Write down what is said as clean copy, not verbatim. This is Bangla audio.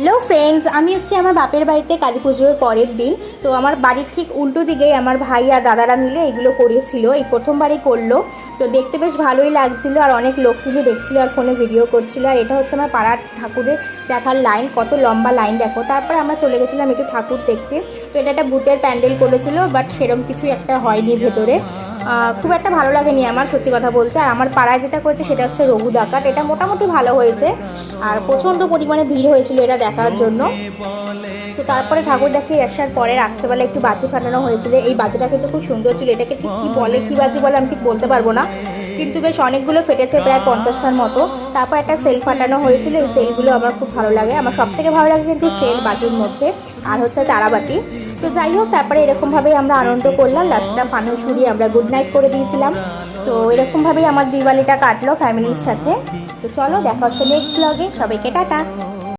হ্যালো ফ্রেন্ডস, আমি এসেছি আমার বাপের বাড়িতে কালী পুজোর পরের দিন। তো আমার বাড়ির ঠিক উল্টো দিকেই আমার ভাই আর দাদারা মিলে এগুলো করেছিল, এই প্রথমবারই করলো। তো দেখতে বেশ ভালোই লাগছিল, আর অনেক লোক কিন্তু দেখছিল আর ফোনে ভিডিও করছিল। আর এটা হচ্ছে আমার পাড়ার ঠাকুরের দেখার লাইন, কত লম্বা লাইন দেখো। তারপর আমরা চলে গেছিলাম একটু ঠাকুর দেখতে। তো এটা একটা ভূতের প্যান্ডেল করেছিল, বাট সেরকম কিছু একটা হয়নি ভেতরে। খুব একটা ভালো লাগেনি আমার, সত্যি কথা বলতে। আর আমার পাড়ায় যেটা করেছে সেটা হচ্ছে রঘু ডাকাত, এটা মোটামুটি ভালো হয়েছে। আর প্রচণ্ড পরিমাণে ভিড় হয়েছিল এটা দেখার জন্য। তো তারপরে ঠাকুর দেখিয়ে আসার পরে রাত্রেবেলা একটু বাজি ফাটানো হয়েছিল। এই বাজিটা কিন্তু খুব সুন্দর ছিল, এটাকে ঠিক কী বলে, কী বাজি বলে আমি ঠিক বলতে পারবো না, কিন্তু বেশ অনেকগুলো ফেটেছে, প্রায় 50টার মতো। তারপর একটা সেল ফাটানো হয়েছিল, এই সেলগুলো আমার খুব ভালো লাগে। আমার সবথেকে ভালো লাগে কিন্তু সেল বাজির মধ্যে, আর হচ্ছে তারাবাতি। তো যাই হোক, তারপরে এরকমভাবেই আমরা আনন্দ করলাম। লাস্টটা ফানুস উড়িয়ে আমরা গুড নাইট করে দিয়েছিলাম। তো এরকমভাবেই আমার দিওয়ালিটা কাটলো ফ্যামিলির সাথে। তো চলো, দেখা হচ্ছে নেক্সট ব্লগে। সবাইকে টাটা।